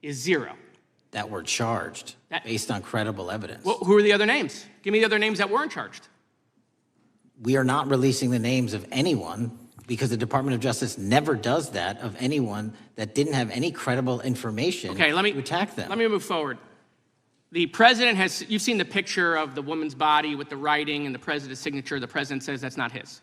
is 0. That were charged based on credible evidence. Well, who are the other names? Give me the other names that weren't charged. We are not releasing the names of anyone because the Department of Justice never does that of anyone that didn't have any credible information to attack them. Let me move forward. The president has, you've seen the picture of the woman's body with the writing and the president's signature. The president says that's not his.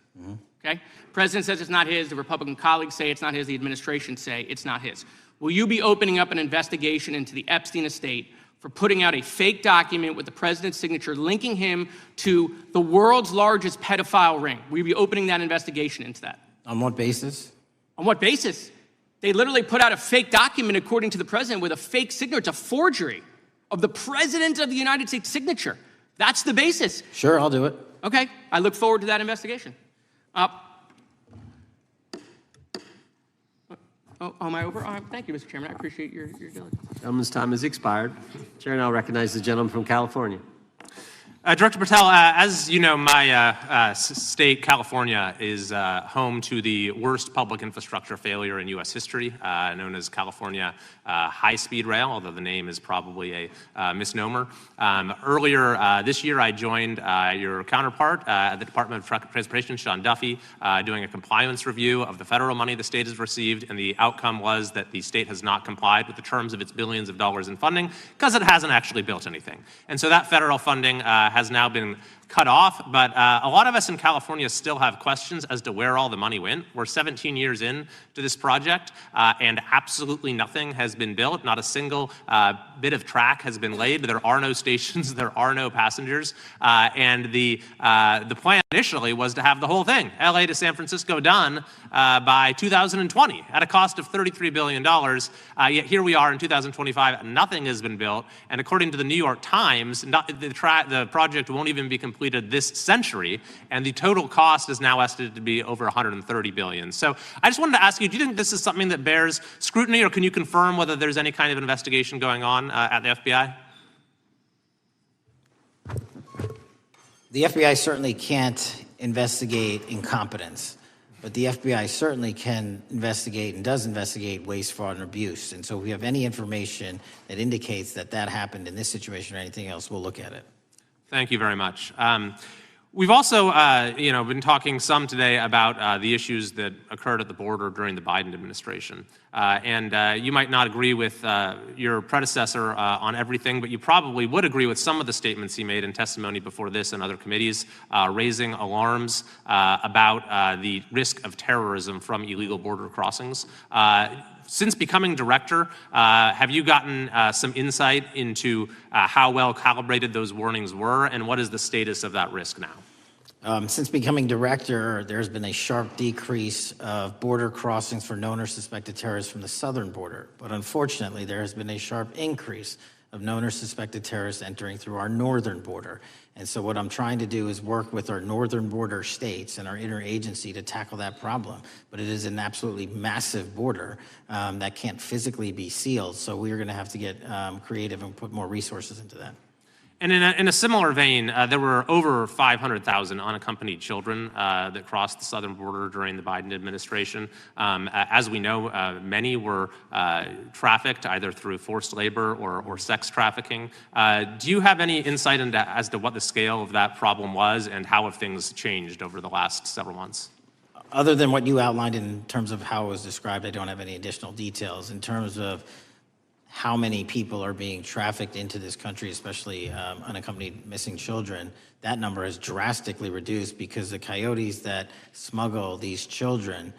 Okay? President says it's not his. The Republican colleagues say it's not his. The administration say it's not his. Will you be opening up an investigation into the Epstein estate for putting out a fake document with the president's signature linking him to the world's largest pedophile ring? Will you be opening that investigation into that? On what basis? On what basis? They literally put out a fake document, according to the president, with a fake signature. It's a forgery of the president of the United States signature. That's the basis. Sure, I'll do it. Okay, I look forward to that investigation. Am I over? Thank you, Mr. Chairman. I appreciate your diligence. Gentleman's time has expired. Chair now recognizes the gentleman from California. Director Patel, as you know, my state, California, is home to the worst public infrastructure failure in U.S. history, known as California High-Speed Rail, although the name is probably a misnomer. Earlier this year, I joined your counterpart at the Department of Transportation, Sean Duffy, doing a compliance review of the federal money the state has received, and the outcome was that the state has not complied with the terms of its billions of dollars in funding because it hasn't actually built anything. And so that federal funding has now been cut off, but a lot of us in California still have questions as to where all the money went. We're 17 years in to this project, and absolutely nothing has been built. Not a single bit of track has been laid. There are no stations. There are no passengers. And the plan initially was to have the whole thing, LA to San Francisco, done by 2020 at a cost of $33 billion. Yet here we are in 2025, nothing has been built. And according to the New York Times, the project won't even be completed this century, and the total cost is now estimated to be over $130 billion. So I just wanted to ask you, do you think this is something that bears scrutiny, or can you confirm whether there's any kind of investigation going on at the FBI? The FBI certainly can't investigate incompetence, but the FBI certainly can investigate and does investigate waste, fraud, and abuse. And so if we have any information that indicates that that happened in this situation or anything else, we'll look at it. Thank you very much. We've also, been talking some today about the issues that occurred at the border during the Biden administration. You might not agree with your predecessor on everything, but you probably would agree with some of the statements he made in testimony before this and other committees, raising alarms about the risk of terrorism from illegal border crossings. Since becoming director, have you gotten some insight into how well calibrated those warnings were, and what is the status of that risk now? Since becoming director, there's been a sharp decrease of border crossings for known or suspected terrorists from the southern border. But unfortunately, there has been a sharp increase of known or suspected terrorists entering through our northern border. And so what I'm trying to do is work with our northern border states and our interagency to tackle that problem. But it is an absolutely massive border that can't physically be sealed. So we're going to have to get creative and put more resources into that. And in a similar vein, there were over 500,000 unaccompanied children that crossed the southern border during the Biden administration. As we know, many were trafficked either through forced labor or sex trafficking. Do you have any insight as to what the scale of that problem was and how have things changed over the last several months? Other than what you outlined in terms of how it was described, I don't have any additional details. In terms of how many people are being trafficked into this country, especially unaccompanied missing children, that number has drastically reduced because the coyotes that smuggle these children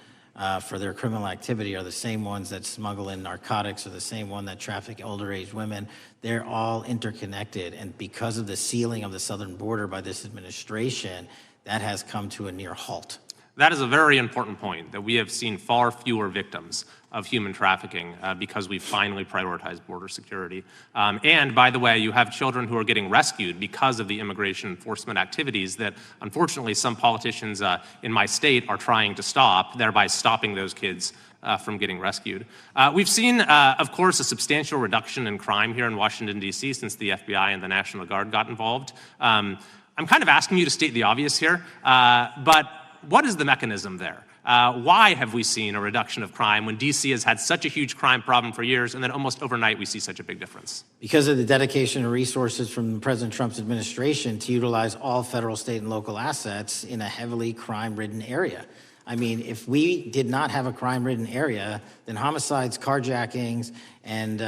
for their criminal activity are the same ones that smuggle in narcotics, or the same one that traffic older age women. They're all interconnected, and because of the sealing of the southern border by this administration, that has come to a near halt. That is a very important point, that we have seen far fewer victims of human trafficking because we've finally prioritized border security. And by the way, you have children who are getting rescued because of the immigration enforcement activities that unfortunately some politicians in my state are trying to stop, thereby stopping those kids from getting rescued. We've seen, of course, a substantial reduction in crime here in Washington, D.C. since the FBI and the National Guard got involved. I'm kind of asking you to state the obvious here, but what is the mechanism there? Why have we seen a reduction of crime when D.C. has had such a huge crime problem for years, and then almost overnight we see such a big difference? Because of the dedication and resources from President Trump's administration to utilize all federal, state, and local assets in a heavily crime-ridden area. I mean, if we did not have a crime-ridden area, then homicides, carjackings, and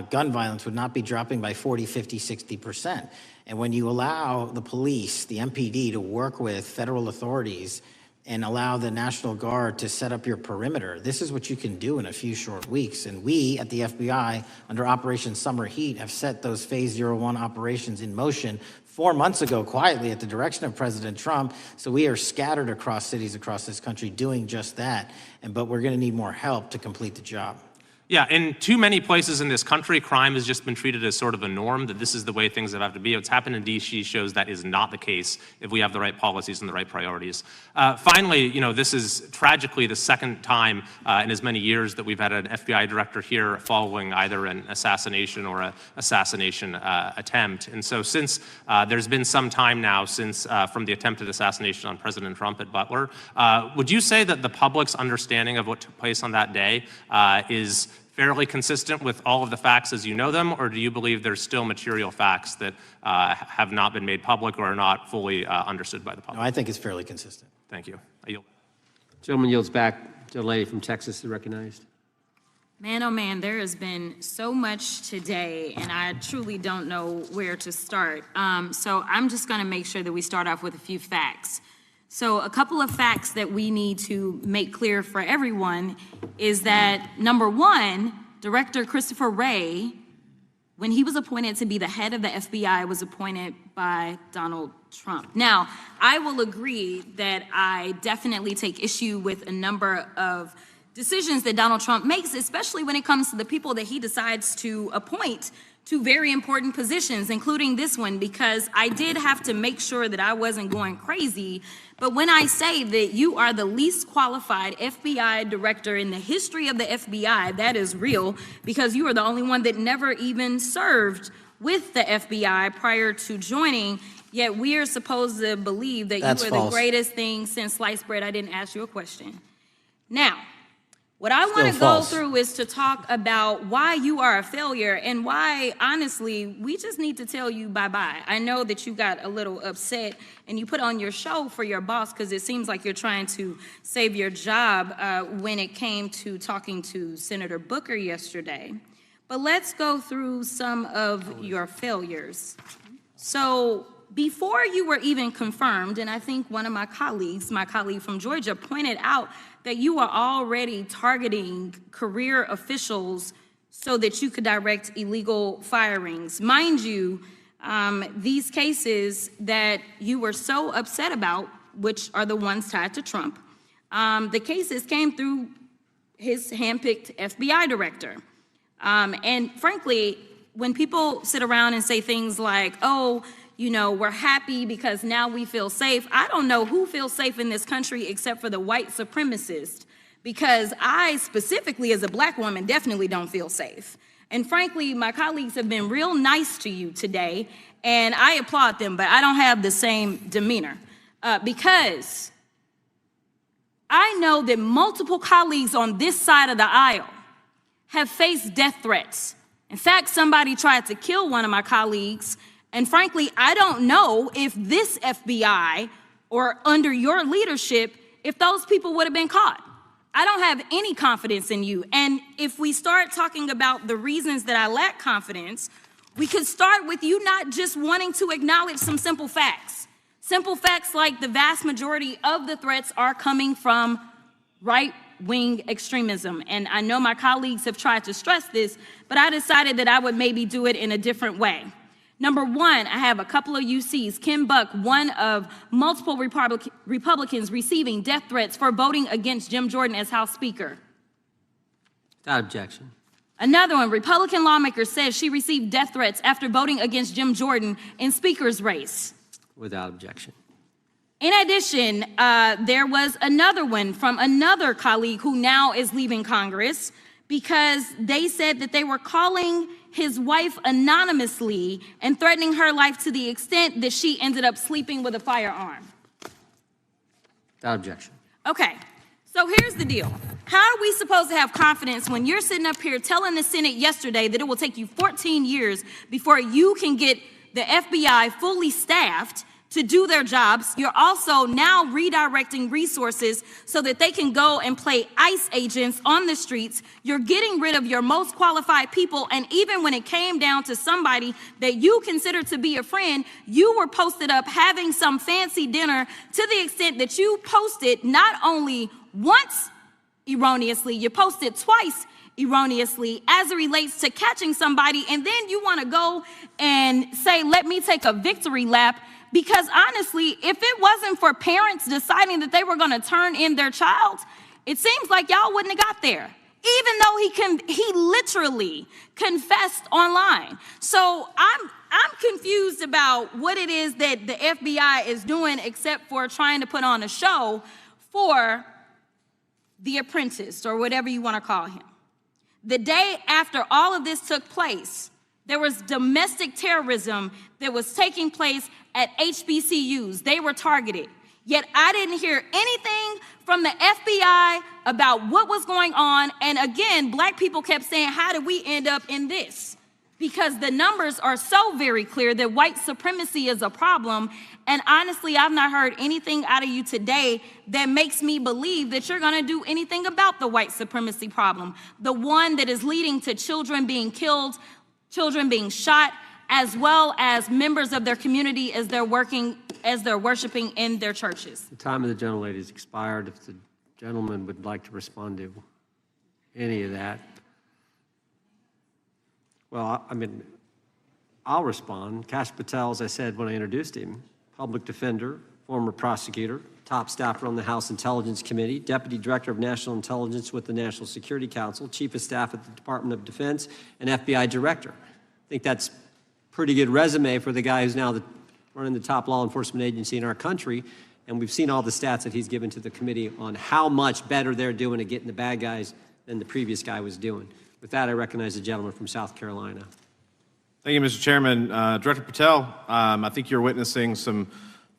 gun violence would not be dropping by 40, 50, 60%. And when you allow the police, the MPD, to work with federal authorities and allow the National Guard to set up your perimeter, this is what you can do in a few short weeks. And we at the FBI, under Operation Summer Heat, have set those Phase 01 operations in motion 4 months ago, quietly at the direction of President Trump. So we are scattered across cities across this country doing just that. But we're going to need more help to complete the job. Yeah, in too many places in this country, crime has just been treated as sort of a norm, that this is the way things have to be. What's happened in D.C. shows that is not the case if we have the right policies and the right priorities. Finally, this is tragically the second time in as many years that we've had an FBI director here following either an assassination or an assassination attempt. And so since there's been some time now since from the attempted assassination on President Trump at Butler, would you say that the public's understanding of what took place on that day is fairly consistent with all of the facts as you know them, or do you believe there's still material facts that have not been made public or are not fully understood by the public? No, I think it's fairly consistent. Thank you. I yield. Gentleman yields back. The lady from Texas is recognized. Man, oh man, there has been so much today, and I truly don't know where to start. So I'm just going to make sure that we start off with a few facts. So a couple of facts that we need to make clear for everyone is that, number one, Director Christopher Wray, when he was appointed to be the head of the FBI, was appointed by Donald Trump. Now, I will agree that I definitely take issue with a number of decisions that Donald Trump makes, especially when it comes to the people that he decides to appoint to very important positions, including this one, because I did have to make sure that I wasn't going crazy. But when I say that you are the least qualified FBI director in the history of the FBI, that is real, because you are the only one that never even served with the FBI prior to joining, yet we are supposed to believe that That's you are false. the greatest thing since sliced bread. I didn't ask you a question. Now, what I want to go false. through is to talk about why you are a failure and why, honestly, we just need to tell you bye-bye. I know that you got a little upset and you put on your show for your boss because it seems like you're trying to save your job when it came to talking to Senator Booker yesterday. But let's go through some of your failures. So before you were even confirmed, and I think one of my colleague from Georgia, pointed out that you are already targeting career officials so that you could direct illegal firings. Mind you, these cases that you were so upset about, which are the ones tied to Trump, the cases came through his handpicked FBI director. And frankly, when people sit around and say things like, oh, we're happy because now we feel safe. I don't know who feels safe in this country except for the white supremacists, because I specifically as a black woman definitely don't feel safe. And frankly, my colleagues have been real nice to you today, and I applaud them, but I don't have the same demeanor because I know that multiple colleagues on this side of the aisle have faced death threats. In fact, somebody tried to kill one of my colleagues. And frankly, I don't know if this FBI or under your leadership, if those people would have been caught. I don't have any confidence in you. And if we start talking about the reasons that I lack confidence, we could start with you not just wanting to acknowledge some simple facts. Simple facts like the vast majority of the threats are coming from right-wing extremism. And I know my colleagues have tried to stress this, but I decided that I would maybe do it in a different way. Number one, I have a couple of UCs. Kim Buck, one of multiple Republicans receiving death threats for voting against Jim Jordan as House Speaker. Without objection. Another one, Republican lawmaker says she received death threats after voting against Jim Jordan in Speaker's race. Without objection. In addition, there was another one from another colleague who now is leaving Congress because they said that they were calling his wife anonymously and threatening her life to the extent that she ended up sleeping with a firearm. Without objection. Okay, So here's the deal. How are we supposed to have confidence when you're sitting up here telling the Senate yesterday that it will take you 14 years before you can get the FBI fully staffed to do their jobs? You're also now redirecting resources so that they can go and play ICE agents on the streets. You're getting rid of your most qualified people, and even when it came down to somebody that you consider to be a friend, you were posted up having some fancy dinner to the extent that you posted not only once erroneously, you posted twice erroneously as it relates to catching somebody, and then you want to go and say, let me take a victory lap. Because honestly, if it wasn't for parents deciding that they were going to turn in their child, it seems like y'all wouldn't have got there, even though he literally confessed online. So I'm confused about what it is that the FBI is doing, except for trying to put on a show for the apprentice, or whatever you want to call him. The day after all of this took place, there was domestic terrorism that was taking place at HBCUs. They were targeted. Yet I didn't hear anything from the FBI about what was going on. And again, black people kept saying, how did we end up in this? Because the numbers are so very clear that white supremacy is a problem. And honestly, I've not heard anything out of you today that makes me believe that you're going to do anything about the white supremacy problem, the one that is leading to children being killed, children being shot, as well as members of their community as they're worshiping in their churches. The time of the gentlelady has expired. If the gentleman would like to respond to any of that. Well, I mean, I'll respond. Kash Patel, as I said when I introduced him, public defender, former prosecutor, top staffer on the House Intelligence Committee, Deputy Director of National Intelligence with the National Security Council, Chief of Staff at the Department of Defense, and FBI Director. I think that's a pretty good resume for the guy who's now running the top law enforcement agency in our country. And we've seen all the stats that he's given to the committee on how much better they're doing at getting the bad guys than the previous guy was doing. With that, I recognize the gentleman from South Carolina. Thank you, Mr. Chairman. Director Patel, I think you're witnessing some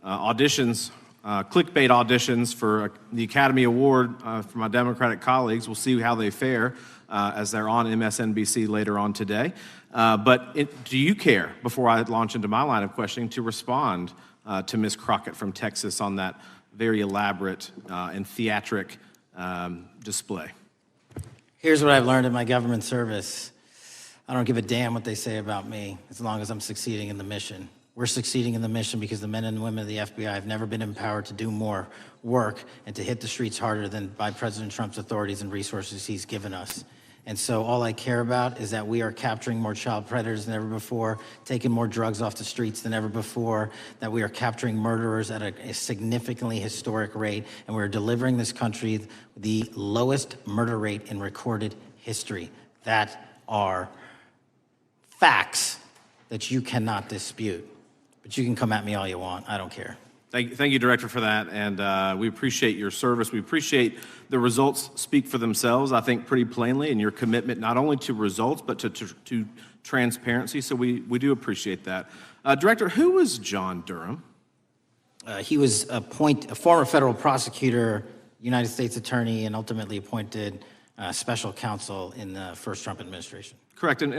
auditions, clickbait auditions for the Academy Award for my Democratic colleagues. We'll see how they fare as they're on MSNBC later on today. But do you care, before I launch into my line of questioning, to respond to Ms. Crockett from Texas on that very elaborate and theatric display? Here's what I've learned in my government service. I don't give a damn what they say about me as long as I'm succeeding in the mission. We're succeeding in the mission because the men and women of the FBI have never been empowered to do more work and to hit the streets harder than by President Trump's authorities and resources he's given us. And so all I care about is that we are capturing more child predators than ever before, taking more drugs off the streets than ever before, that we are capturing murderers at a significantly historic rate, and we're delivering this country the lowest murder rate in recorded history. That are facts that you cannot dispute. But you can come at me all you want. I don't care. Thank you, Director, for that, and we appreciate your service. We appreciate the results speak for themselves, I think, pretty plainly, and your commitment not only to results, but to transparency, so we do appreciate that. Director, who was John Durham? He was a former federal prosecutor, United States attorney, and ultimately appointed special counsel in the first Trump administration. Correct, and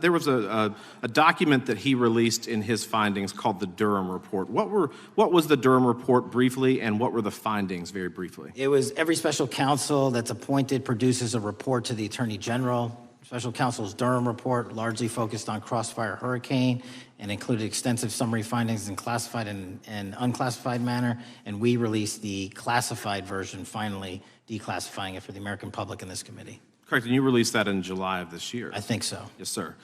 there was a document that he released in his findings called the Durham Report. What was the Durham Report briefly, and what were the findings very briefly? It was every special counsel that's appointed produces a report to the Attorney General. Special counsel's Durham Report largely focused on Crossfire Hurricane and included extensive summary findings in classified and unclassified manner, and we released the classified version, finally declassifying it for the American public in this committee. Correct, and you released that in July of this year. I think so. Yes, sir.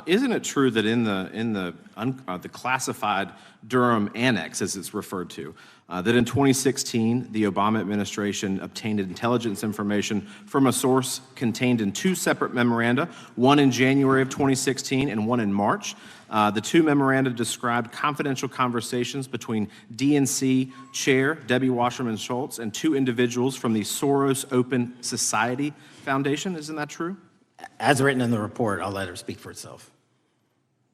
Isn't it true that in the classified Durham Annex, as it's referred to, that in 2016 the Obama administration obtained intelligence information from a source contained in two separate memoranda, one in January of 2016 and one in March? The two memoranda described confidential conversations between DNC Chair Debbie Wasserman Schultz and two individuals from the Soros Open Society Foundation. Isn't that true? As written in the report, I'll let her speak for itself.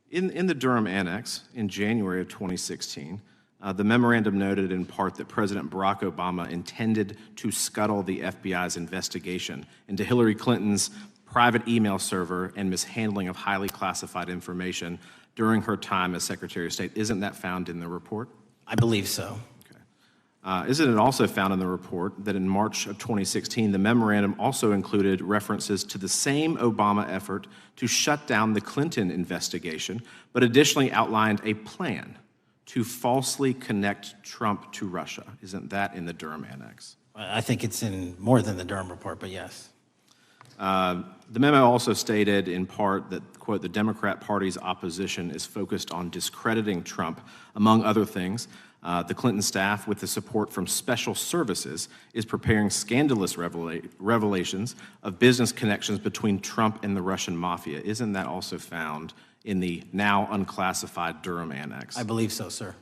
In the Durham Annex in January of 2016, The memorandum noted in part that President Barack Obama intended to scuttle the FBI's investigation into Hillary Clinton's private email server and mishandling of highly classified information during her time as Secretary of State. Isn't that found in the report? I believe so. Isn't it also found in the report that in March of 2016, the memorandum also included references to the same Obama effort to shut down the Clinton investigation, but additionally outlined a plan to falsely connect Trump to Russia? Isn't that in the Durham Annex? I think it's in more than the Durham report, but yes. The memo also stated in part that, quote, the Democrat Party's opposition is focused on discrediting Trump. Among other things, the Clinton staff, with the support from special services, is preparing scandalous revelations of business connections between Trump and the Russian mafia. Isn't that also found in the now unclassified Durham Annex? I believe so, sir.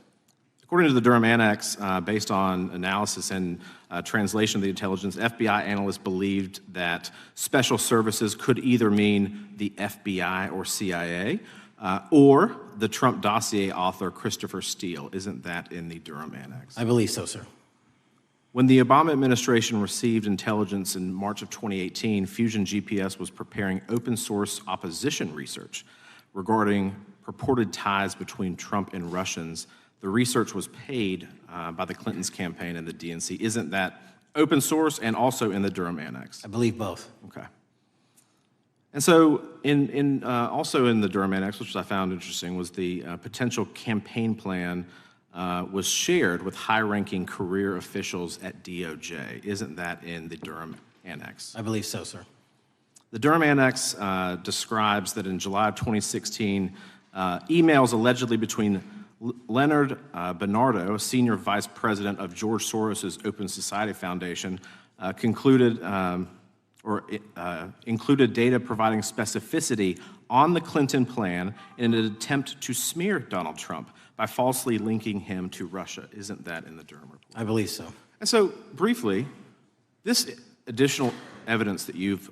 According to the Durham Annex, based on analysis and translation of the intelligence, FBI analysts believed that special services could either mean the FBI or CIA, or the Trump dossier author Christopher Steele. Isn't that in the Durham Annex? I believe so, sir. When the Obama administration received intelligence in March of 2018, Fusion GPS was preparing open source opposition research regarding purported ties between Trump and Russians. The research was paid by the Clintons' campaign and the DNC. Isn't that open source and also in the Durham Annex? I believe both. Okay. And so also in the Durham Annex, which I found interesting, was the potential campaign plan was shared with high-ranking career officials at DOJ. Isn't that in the Durham Annex? I believe so, sir. The Durham Annex describes that in July of 2016, emails allegedly between Leonard Bernardo, senior vice president of George Soros's Open Society Foundation, included data providing specificity on the Clinton plan in an attempt to smear Donald Trump by falsely linking him to Russia. Isn't that in the Durham report? I believe so. And so, briefly, this additional evidence that you've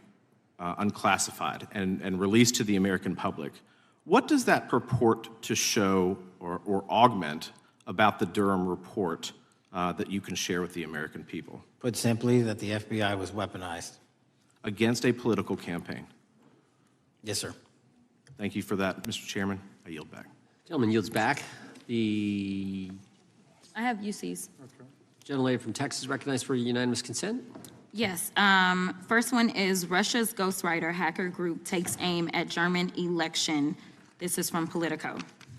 unclassified and released to the American public, what does that purport to show or augment about the Durham report that you can share with the American people? Put simply, that the FBI was weaponized. Against a political campaign. Yes, sir. Thank you for that, Mr. Chairman. I yield back. Gentleman yields back. The I have UCs. gentlelady from Texas recognized for unanimous consent. Yes. First one is Russia's ghostwriter hacker group takes aim at German election. This is from Politico.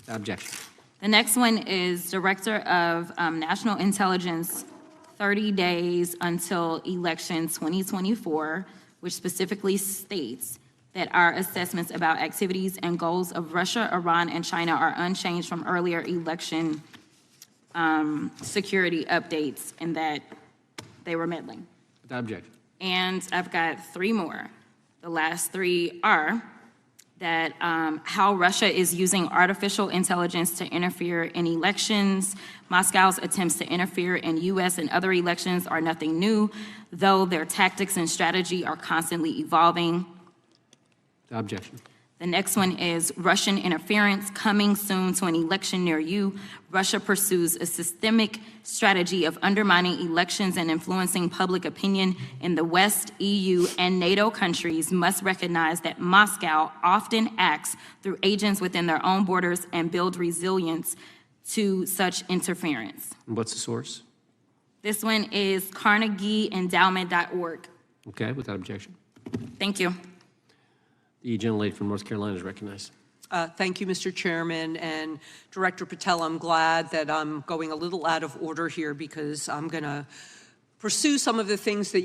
Objection. The next one is Director of National Intelligence, 30 days until election 2024, which specifically states that our assessments about activities and goals of Russia, Iran, and China are unchanged from earlier election security updates, and that they were meddling. Without objection. And I've got three more. The last three are that how Russia is using artificial intelligence to interfere in elections. Moscow's attempts to interfere in U.S. and other elections are nothing new, though their tactics and strategy are constantly evolving. Without objection. The next one is Russian interference coming soon to an election near you. Russia pursues a systemic strategy of undermining elections and influencing public opinion in the West. EU and NATO countries must recognize that Moscow often acts through agents within their own borders and build resilience to such interference. And what's the source? This one is CarnegieEndowment.org. Okay, without objection. Thank you. The gentlelady from North Carolina is recognized. Thank you, Mr. Chairman. And Director Patel, I'm glad that I'm going a little out of order here because I'm going to pursue some of the things that